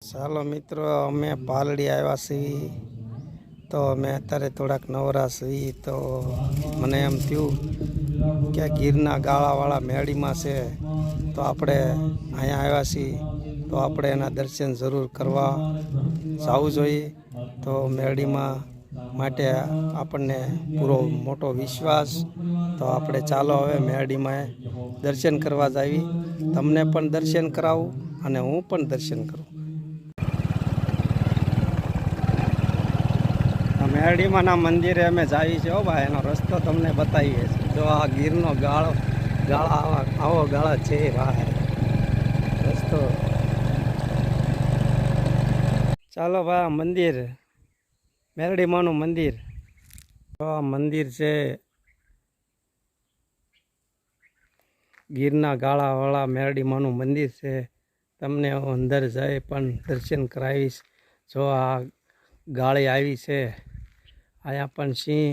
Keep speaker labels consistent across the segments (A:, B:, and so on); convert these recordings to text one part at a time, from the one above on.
A: ચાલો મિત્રો, અમે પાલડી આવ્યા છીએ તો અમે અત્યારે થોડાક નવરા છીએ. તો મને એમ થયું કે ગીરના ગાળાવાળા મેળીમાં છે તો આપણે અહીંયા આવ્યા છીએ તો આપણે એના દર્શન જરૂર કરવા જવું જોઈએ. તો મેળીમાં માટે આપણને પૂરો મોટો વિશ્વાસ. તો આપણે ચાલો હવે મેળીમાં દર્શન કરવા જાવી. તમને પણ દર્શન કરાવું અને હું પણ દર્શન કરું. મેરડીમાંના મંદિરે અમે જાવી છે. ભાઈ એનો રસ્તો તમને બતાવીએ છીએ. જો આ ગીરનો ગાળા આવો ગાળા છે ભાઈ રસ્તો. ચાલો ભાઈ, આ મંદિર મેરડીમાંનું મંદિર. તો આ મંદિર છે ગીરના ગાળાવાળા મેરડીમાંનું મંદિર છે. તમને અંદર જઈ પણ દર્શન કરાવીશ. જો આ ગાળી આવી છે, અહીંયા પણ સિંહ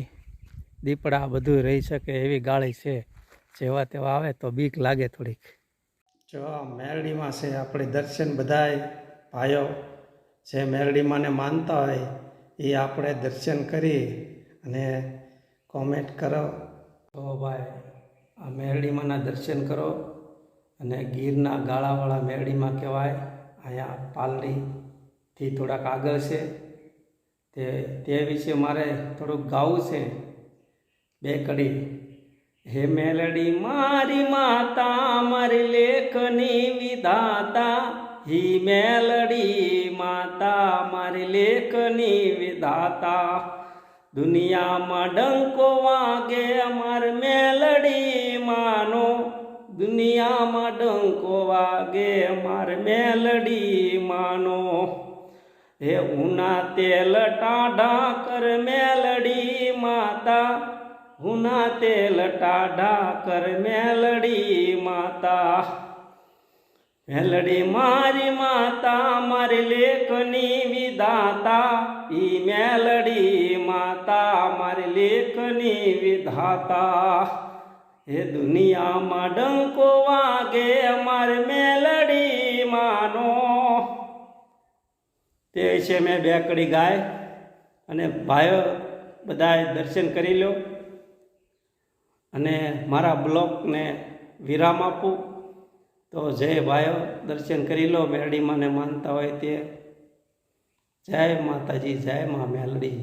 A: દીપડા બધું રહી શકે એવી ગાળી છે. જેવા તેવા આવે તો બીક લાગે થોડીક. જો મેરડીમાં છે આપણે દર્શન બધાય ભાઈઓ જે મેરડીમાંને માનતા હોય એ આપણે દર્શન કરી અને કોમેન્ટ કરો. તો ભાઈ આ મેરડીમાંના દર્શન કરો. અને ગીરના ગાળાવાળા મેરડીમાં કહેવાય. અહીંયા પાલડીથી થોડાક આગળ છે. તે વિશે મારે થોડુંક ગાવું છે. બે કડી. હે મેલડી મારી માતા, મારી લેખની વિધાતા. હી મેલડી માતા, મારી લેખની વિધાતા. દુનિયામાં ડંકો વાગે અમાર મેલડી માનો. દુનિયામાં ડંકો વાગે અમાર મેલડી માનો. હે ઉના તેલ ટાઢા કર મેલડી માતા. ઉના તેલ ટાઢા કર મેલડી માતા. મેલડી મારી માતા, મારી લેખની વિધાતા. ઈ મેલડી માતા, મારી લેખની વિધાતા. હે દુનિયામાં ડંકો વાગે અમાર મેલડી માનો. તે વિશે મેં બે કડી ગાય અને ભાઈઓ બધાએ દર્શન કરી લો અને મારા બ્લોગને વિરામ આપું. તો જય ભાઈઓ દર્શન કરી લો મેરડીમાંને માનતા હોય તે. જય માતાજી, જય મા મેલડી.